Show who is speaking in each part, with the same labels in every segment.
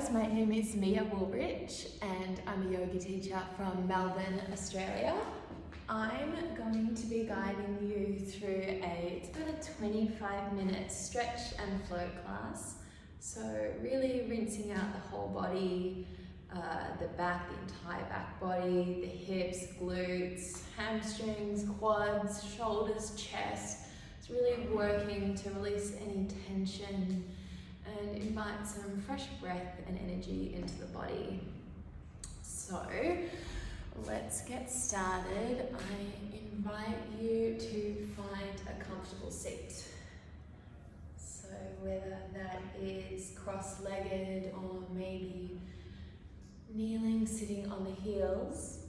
Speaker 1: guys, my name is Mia Woolrich and I'm a yoga teacher from Melbourne, Australia. I'm going to be guiding you through it's about a 25-minute stretch and flow class. So really rinsing out the whole body, the back, the entire back body, the hips, glutes, hamstrings, quads, shoulders, chest. It's really working to release any tension and invite some fresh breath and energy into the body. So let's get started. I invite you to find a comfortable seat. So whether that is cross-legged or maybe kneeling, sitting on the heels.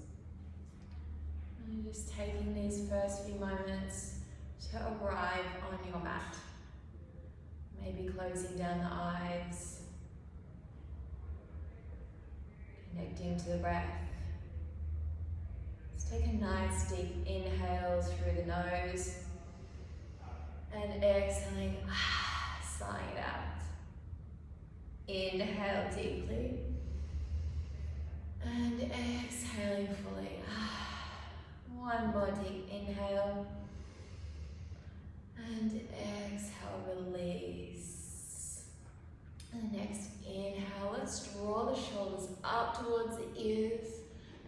Speaker 1: And just taking these first few moments to arrive on your mat. Maybe closing down the eyes, connecting to the breath. Let's take a nice deep inhale through the nose and exhaling, sighing it out. Inhale deeply and exhaling fully. One more deep inhale. And exhale, release. And next inhale, let's draw the shoulders up towards the ears.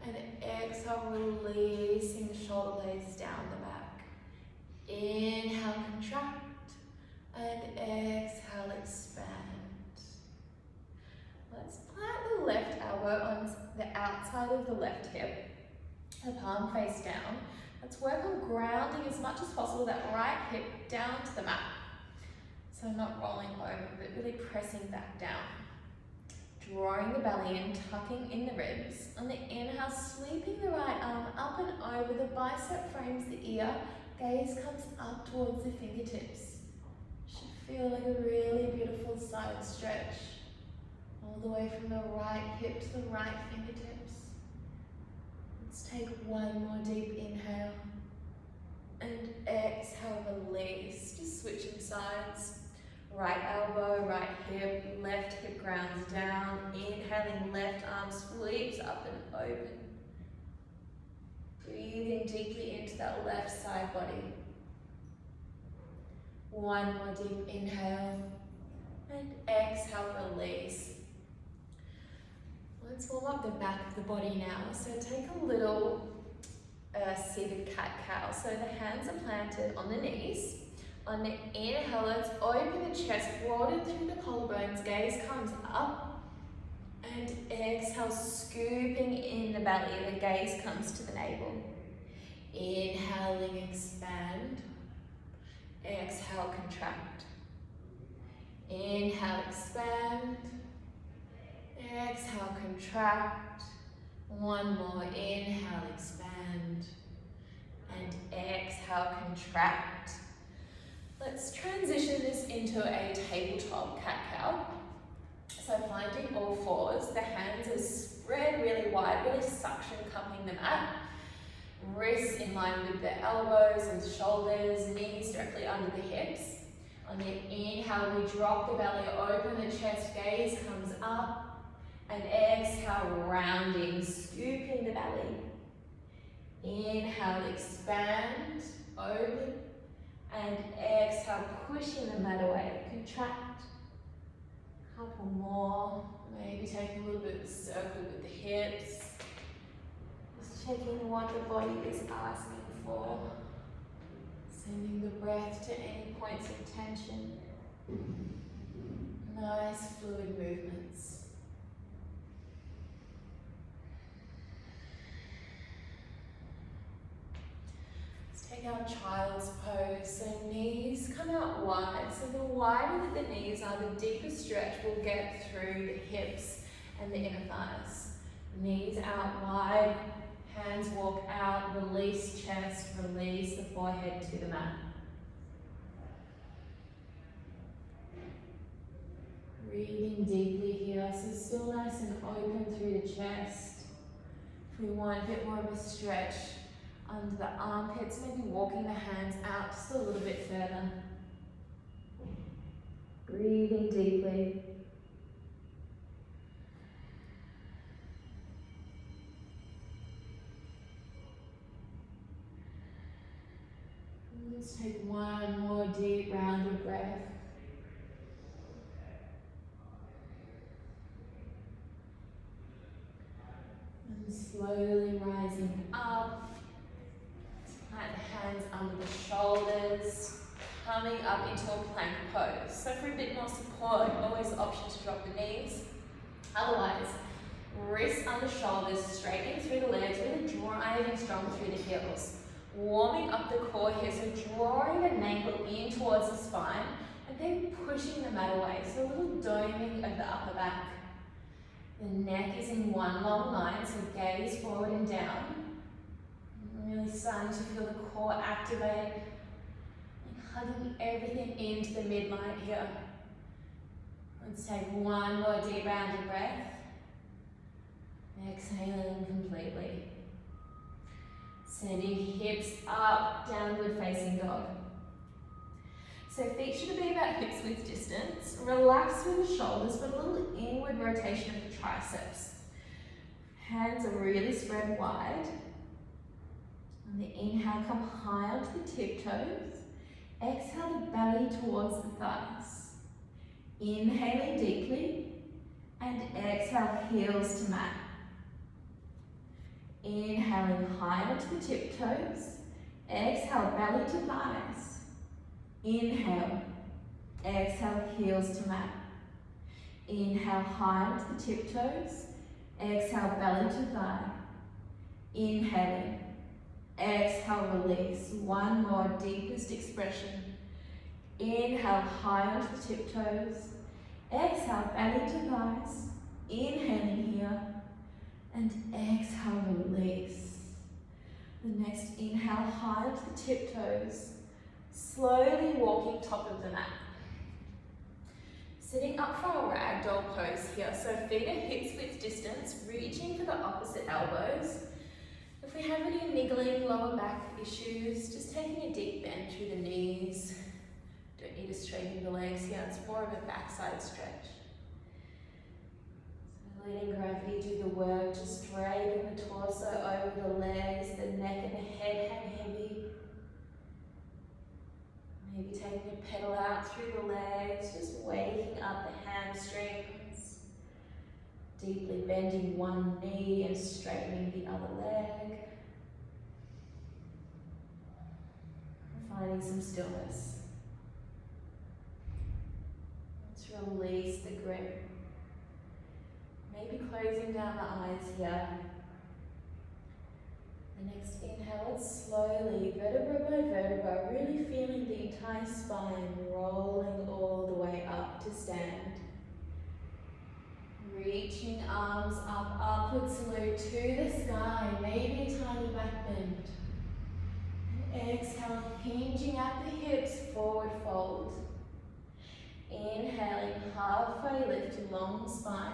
Speaker 1: And exhale, releasing the shoulder blades down the back. Inhale, contract. And exhale, expand. Let's plant the left elbow on the outside of the left hip. The palm face down. Let's work on grounding as much as possible that right hip down to the mat. So not rolling over, but really pressing back down. Drawing the belly in, tucking in the ribs. On the inhale, sweeping the right arm up and over, the bicep frames the ear, gaze comes up towards the fingertips. Should feel like a really beautiful side stretch. All the way from the right hip to the right fingertips. Let's take one more deep inhale and exhale, release. Just switching sides. Right elbow, right hip, left hip grounds down. Inhaling, left arm sweeps up and open. Breathing deeply into that left side body. One more deep inhale and exhale, release. Let's warm up the back of the body now. So take a little seated cat cow. So the hands are planted on the knees. On the inhale, let's open the chest, broaden through the collarbones, gaze comes up. And exhale, scooping in the belly, the gaze comes to the navel. Inhaling, expand. Exhale, contract. Inhale, expand. Exhale, contract. One more, inhale, expand. And exhale, contract. Let's transition this into a tabletop cat cow. So finding all fours, the hands are spread really wide, really suction cupping the mat. Wrists in line with the elbows and shoulders, knees directly under the hips. On the inhale, we drop the belly, open the chest, gaze comes up. And exhale, rounding, scooping the belly. Inhale, expand, open. And exhale, pushing the mat away, contract. Couple more, maybe take a little bit of a circle with the hips. Just checking what the body is asking for. Sending the breath to any points of tension. Nice fluid movements. Take our child's pose, so knees come out wide. So the wider that the knees are, the deeper stretch we'll get through the hips and the inner thighs. Knees out wide, hands walk out, release chest, release the forehead to the mat. Breathing deeply here, so still nice and open through the chest. If we want a bit more of a stretch, under the armpits, maybe walking the hands out just a little bit further. Breathing deeply. Let's take one more deep round of breath. And slowly rising up. Plant the hands under the shoulders. Coming up into a plank pose. So for a bit more support, always the option to drop the knees. Otherwise, wrists under shoulders, straightening through the legs, really driving strong through the heels. Warming up the core here, so drawing the navel in towards the spine and then pushing the mat away. So a little doming of the upper back. The neck is in one long line, so gaze forward and down. Really starting to feel the core activate. Hugging everything into the midline here. Let's take one more deep round of breath. Exhaling completely. Sending hips up, downward facing dog. So feet should be about hips width distance. Relax through the shoulders, but a little inward rotation of the triceps. Hands are really spread wide. On the inhale, come high onto the tiptoes. Exhale the belly towards the thighs. Inhaling deeply and exhale heels to mat. Inhaling high onto the tiptoes. Exhale belly to thighs. Inhale. Exhale heels to mat. Inhale high onto the tiptoes. Exhale belly to thigh. Inhaling. Exhale, release. One more, deepest expression. Inhale, high onto the tiptoes. Exhale, belly to thighs. Inhaling here. And exhale, release. The next inhale, high onto the tiptoes. Slowly walking top of the mat. Sitting up for a ragdoll pose here. So feet are hips width distance, reaching for the opposite elbows. If we have any niggling lower back issues, just taking a deep bend through the knees. Don't need to straighten the legs here, it's more of a backside stretch. So letting gravity do the work, just dragging the torso over the legs, the neck and the head hang heavy. Maybe taking a pedal out through the legs, just waking up the hamstrings. Deeply bending one knee and straightening the other leg. Finding some stillness. Let's release the grip. Maybe closing down the eyes here. The next inhale, let's slowly, vertebra by vertebra, really feeling the entire spine rolling all the way up to stand. Reaching arms up, upward salute to the sky, maybe a tiny back bend. And exhale, hinging at the hips, forward fold. Inhaling, halfway lift, long spine.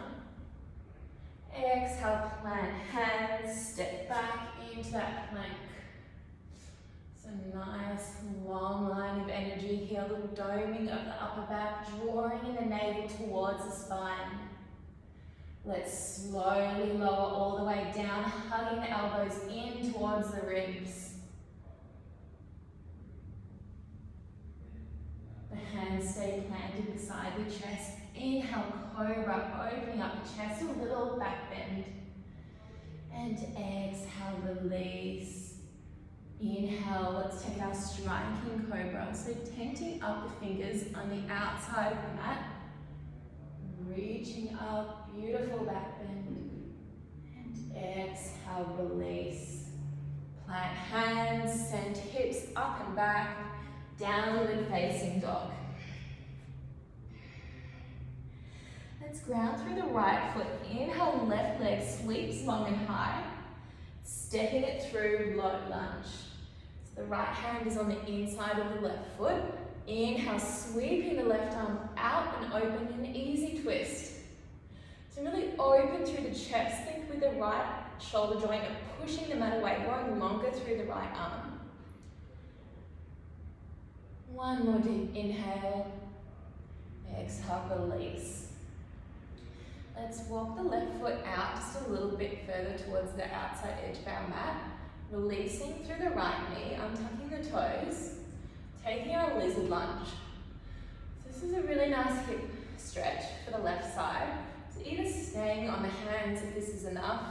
Speaker 1: Exhale, plant hands, step back into that plank. So nice long line of energy here, little doming of the upper back, drawing in the navel towards the spine. Let's slowly lower all the way down, hugging the elbows in towards the ribs. The hands stay planted beside the chest. Inhale, cobra, opening up the chest, a little back bend. And exhale, release. Inhale, let's take our striking cobra. So tenting up the fingers on the outside of the mat. Reaching up, beautiful back bend. And exhale, release. Plant hands, send hips up and back. Downward facing dog. Let's ground through the right foot. Inhale, left leg sweeps long and high. Stepping it through, low lunge. So the right hand is on the inside of the left foot. Inhale, sweeping the left arm out and open, an easy twist. So really open through the chest. Think with the right shoulder joint and pushing the mat away, going longer through the right arm. One more deep inhale. Exhale, release. Let's walk the left foot out just a little bit further towards the outside edge of our mat. Releasing through the right knee, untucking the toes. taking our lizard lunge. So this is a really nice hip stretch for the left side. So either staying on the hands if this is enough,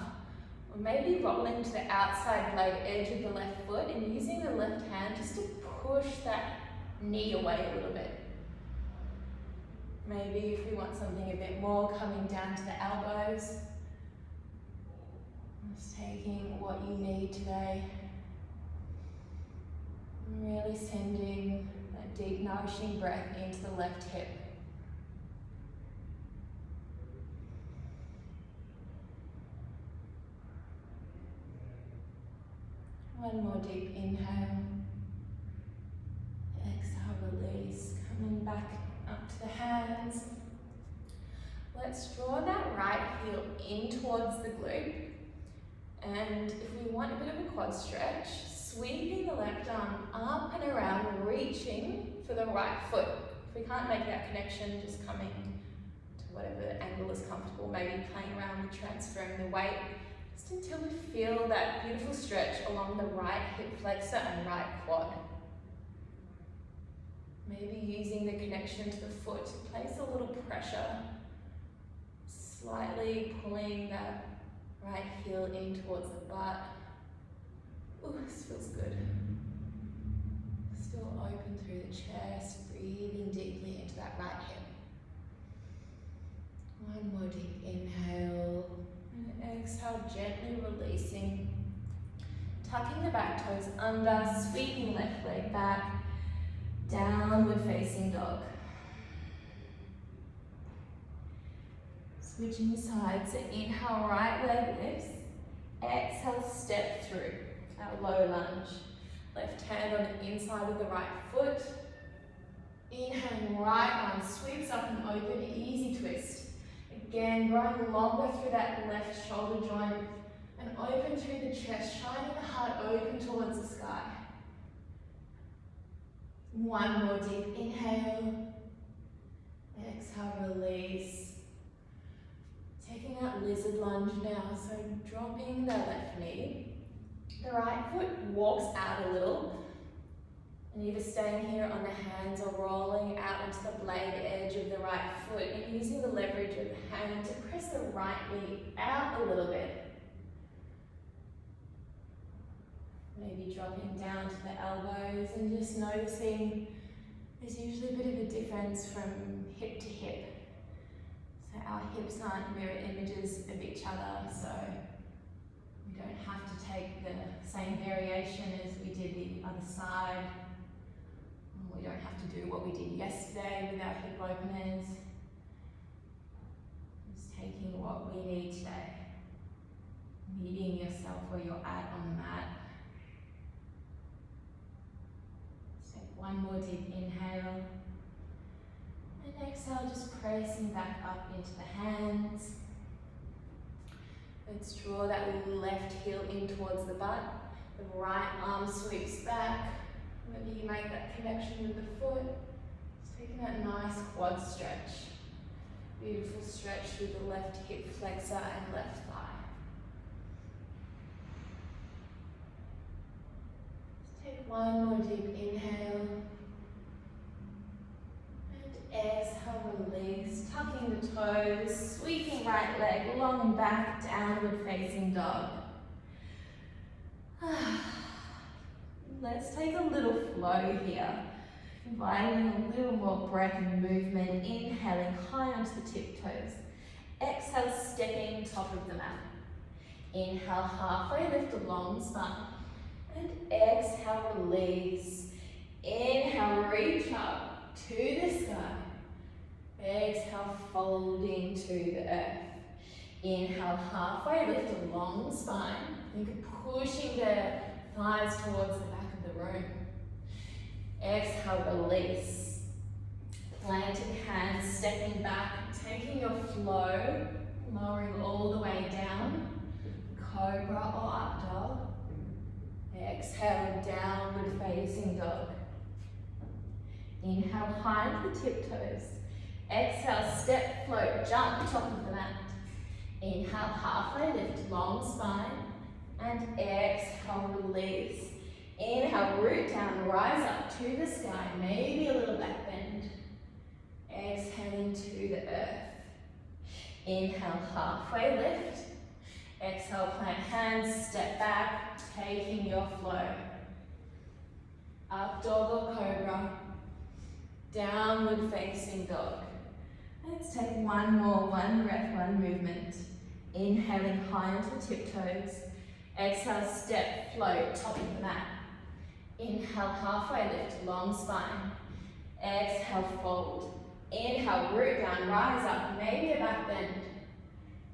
Speaker 1: or maybe rolling to the outside blade edge of the left foot and using the left hand just to push that knee away a little bit. Maybe if we want something a bit more, coming down to the elbows. Just taking what you need today. And really sending that deep, nourishing breath into the left hip. One more deep inhale. Exhale, release. Coming back up to the hands. Let's draw that right heel in towards the glute. And if we want a bit of a quad stretch, sweeping the left arm up and around, reaching for the right foot. If we can't make that connection, just coming to whatever angle is comfortable, maybe playing around with transferring the weight, just until we feel that beautiful stretch along the right hip flexor and right quad. Maybe using the connection to the foot to place a little pressure, slightly pulling that right heel in towards the butt. Ooh, this feels good. Still open through the chest, breathing deeply into that right hip. One more deep inhale, and exhale, gently releasing. Tucking the back toes under, sweeping left leg back, downward facing dog. Switching sides, so inhale, right leg lifts. Exhale, step through our low lunge. Left hand on the inside of the right foot. Inhaling, right arm sweeps up and open, easy twist. Again, growing longer through that left shoulder joint and open through the chest, shining the heart open towards the sky. One more deep inhale. Exhale, release. Taking that lizard lunge now, so dropping the left knee. The right foot walks out a little, and either staying here on the hands or rolling out onto the blade edge of the right foot and using the leverage of the hand to press the right knee out a little bit. Maybe dropping down to the elbows and just noticing there's usually a bit of a difference from hip to hip. So our hips aren't mirror images of each other, so we don't have to take the same variation as we did the other side. We don't have to do what we did yesterday with our hip openers. Just taking what we need today. Meeting yourself where you're at on the mat. Let's take one more deep inhale. And exhale, just pressing back up into the hands. Let's draw that left heel in towards the butt. The right arm sweeps back. Maybe you make that connection with the foot. Just taking that nice quad stretch. Beautiful stretch through the left hip flexor and left thigh. Just take one more deep inhale. Exhale, release, tucking the toes, sweeping right leg long and back, downward facing dog. Let's take a little flow here, inviting a little more breath and movement, inhaling high onto the tiptoes. Exhale, stepping top of the mat. Inhale, halfway lift a long spine, and exhale, release. Inhale, reach up to the sky. Exhale, folding to the earth. Inhale, halfway lift a long spine. Think of pushing the thighs towards the back of the room. Exhale, release. Planting hands, stepping back, taking your flow, lowering all the way down. Cobra or up dog. Exhale, downward facing dog. Inhale, high to the tiptoes. Exhale, step, float, jump, top of the mat. Inhale, halfway lift, long spine. And exhale, release. Inhale, root down, rise up to the sky, maybe a little back bend. Exhaling to the earth. Inhale, halfway lift. Exhale, plant hands, step back, taking your flow. Up dog or cobra. Downward facing dog. Let's take one more, one breath, one movement. Inhaling high onto the tiptoes. Exhale, step, float, top of the mat. Inhale, halfway lift, long spine. Exhale, fold. Inhale, root down, rise up, maybe a back bend.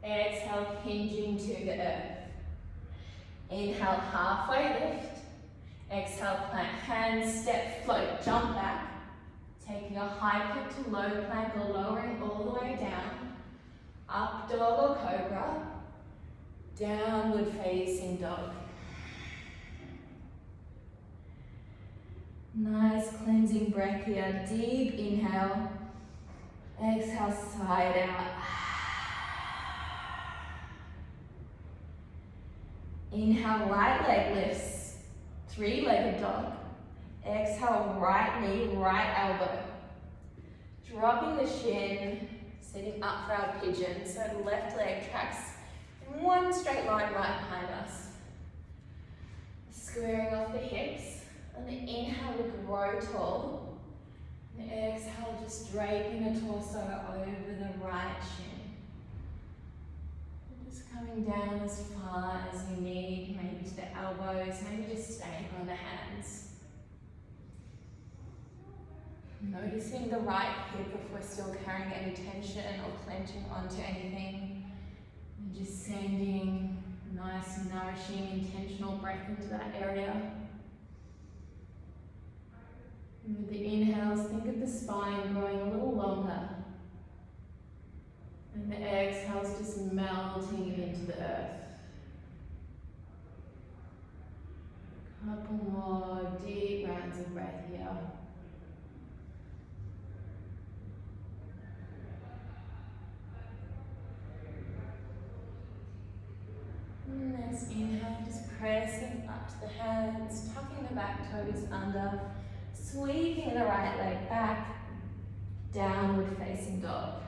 Speaker 1: Exhale, hinging to the earth. Inhale, halfway lift. Exhale, plant hands, step, float, jump back. Taking a high plank to low plank or lowering all the way down. Up dog or cobra. Downward facing dog. Nice cleansing breath here. Deep inhale. Exhale, side out. Inhale, right leg lifts. Three-legged dog. Exhale, right knee, right elbow. Dropping the shin, sitting up for our pigeon. So the left leg tracks in one straight line right behind us. Squaring off the hips. On the inhale, we grow tall. And the exhale, just draping the torso over the right shin. And just coming down as far as you need, maybe to the elbows, maybe just staying on the hands. Noticing the right hip if we're still carrying any tension or clenching onto anything. And just sending nice, nourishing, intentional breath into that area. And with the inhales, think of the spine growing a little longer. And the exhales just melting into the earth. Couple more deep rounds of breath here. And next inhale, just pressing up to the hands, tucking the back toes under, sweeping the right leg back, downward facing dog.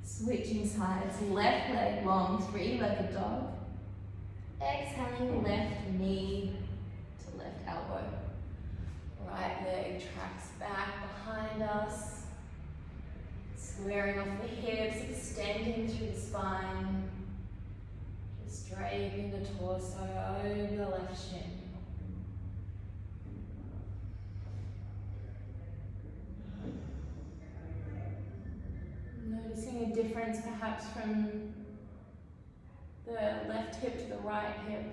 Speaker 1: Switching sides, left leg long, three-legged dog. Exhaling, left knee to left elbow. Right leg tracks back behind us. Squaring off the hips, extending through the spine. Just draping the torso over the left shin. Noticing a difference perhaps from the left hip to the right hip.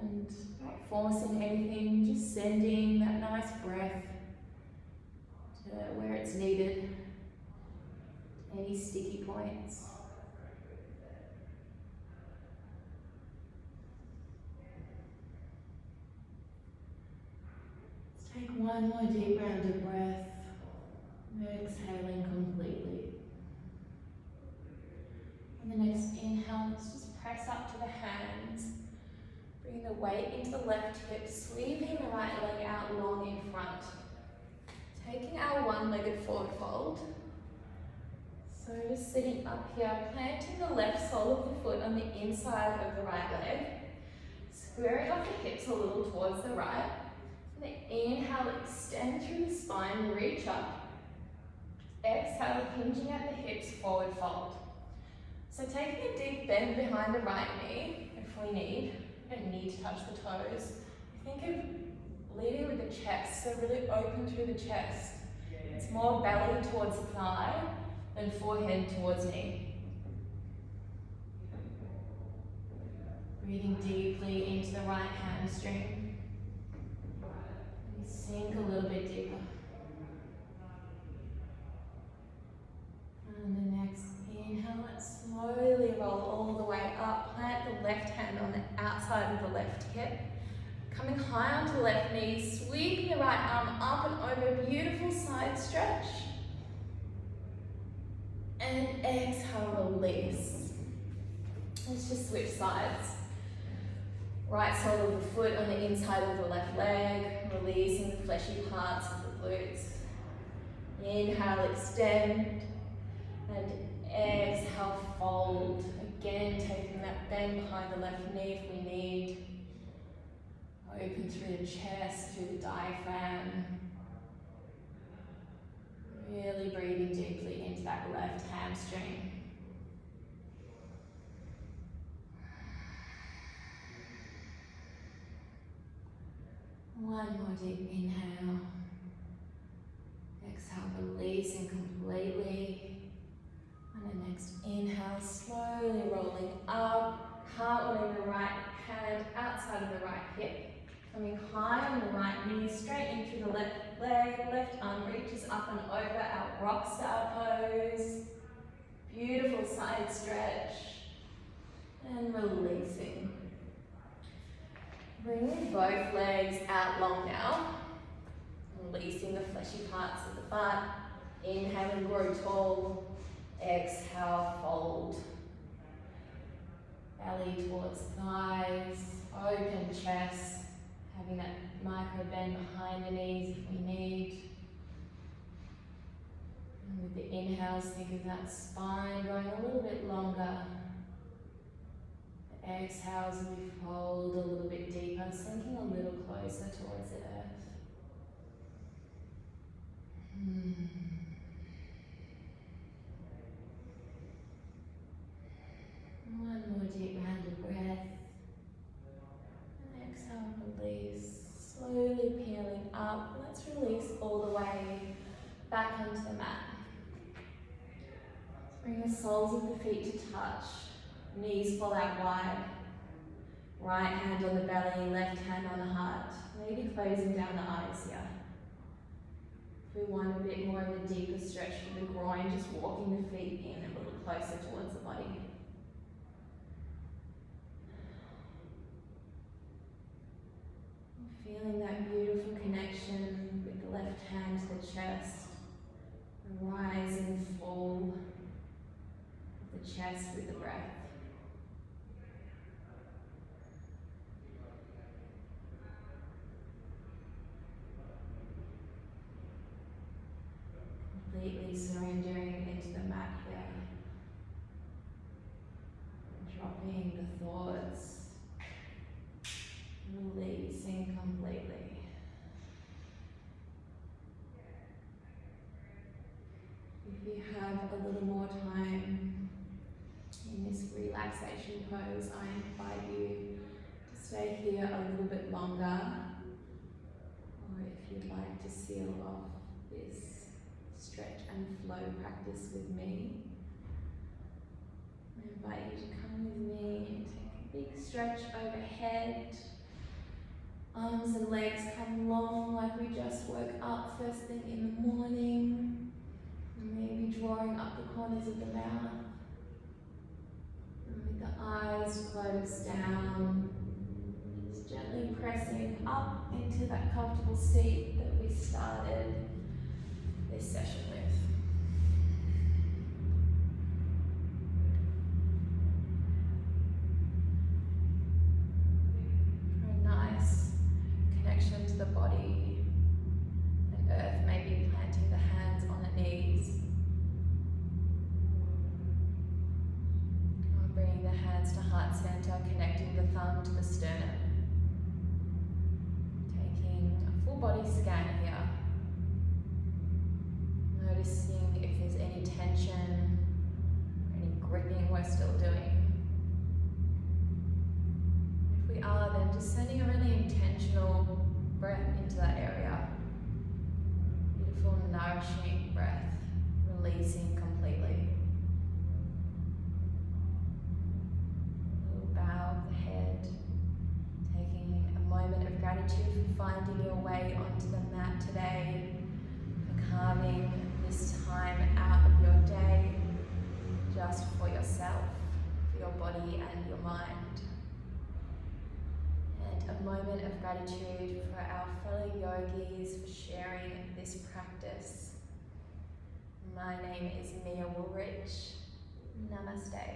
Speaker 1: And not forcing anything, just sending that nice breath to where it's needed. Any sticky points. Let's take one more deep round of breath. Exhaling completely. And the next inhale, let's just press up to the hands. Bring the weight into the left hip, sweeping the right leg out long in front. Taking our one-legged forward fold. So just sitting up here, planting the left sole of the foot on the inside of the right leg. Squaring off the hips a little towards the right. And then inhale, extend through the spine, reach up. Exhale, hinging at the hips, forward fold. So taking a deep bend behind the right knee, if we need. We don't need to touch the toes. Think of leading with the chest, so really open through the chest. It's more belly towards the thigh than forehead towards knee. Breathing deeply into the right hamstring. And sink a little bit deeper. And the next inhale, let's slowly roll all the way up. Plant the left hand on the outside of the left hip. Coming high onto the left knee, sweeping the right arm up and over, beautiful side stretch. And exhale, release. Let's just switch sides. Right sole of the foot on the inside of the left leg, releasing the fleshy parts of the glutes. Inhale, extend, and exhale, fold. Again, taking that bend behind the left knee if we need. Open through the chest, through the diaphragm. Really breathing deeply into that left hamstring. One more deep inhale. Exhale, releasing completely. And the next inhale, slowly rolling up. Cartwheeling the right hand outside of the right hip. Coming high on the right knee, straight in through the left leg. Left arm reaches up and over, our rock star pose. Beautiful side stretch. And releasing. Bringing both legs out long now. Releasing the fleshy parts of the butt. Inhale and grow tall. Exhale, fold. Belly towards thighs. Open chest. Having that micro bend behind the knees if we need. And with the inhales, think of that spine going a little bit longer. The exhales, we fold a little bit deeper, sinking a little closer towards the earth. One more deep round of breath. And exhale, release. Slowly peeling up. Let's release all the way back onto the mat. Bring the soles of the feet to touch. Knees fall out wide. Right hand on the belly, left hand on the heart. Maybe closing down the eyes here. If we want a bit more of a deeper stretch from the groin, just walking the feet in a little closer towards the body. Feeling that beautiful connection with the left hand to the chest. The rise and fall of the chest with the breath. Completely surrendering into the mat here. Dropping the thoughts. Releasing completely. If you have a little more time in this relaxation pose, I invite you to stay here a little bit longer, or if you'd like to seal off this stretch and flow practice with me, I invite you to come with me and take a big stretch overhead. Arms and legs come long like we just woke up first thing in the morning. Maybe drawing up the corners of the mouth. And with the eyes closed down, just gently pressing up into that comfortable seat that we started this session with. Connection to the body, and earth maybe planting the hands on the knees. Or bringing the hands to heart center, connecting the thumb to the sternum. Taking a full body scan here. Noticing if there's any tension, any gripping we're still doing. If we are, then just sending a really intentional breath into that area. Beautiful, nourishing breath, releasing completely. A little bow of the head, taking a moment of gratitude for finding your way onto the mat today, for carving this time out of your day just for yourself, for your body and your mind. A moment of gratitude for our fellow yogis for sharing this practice. My name is Mia Woolrich. Namaste.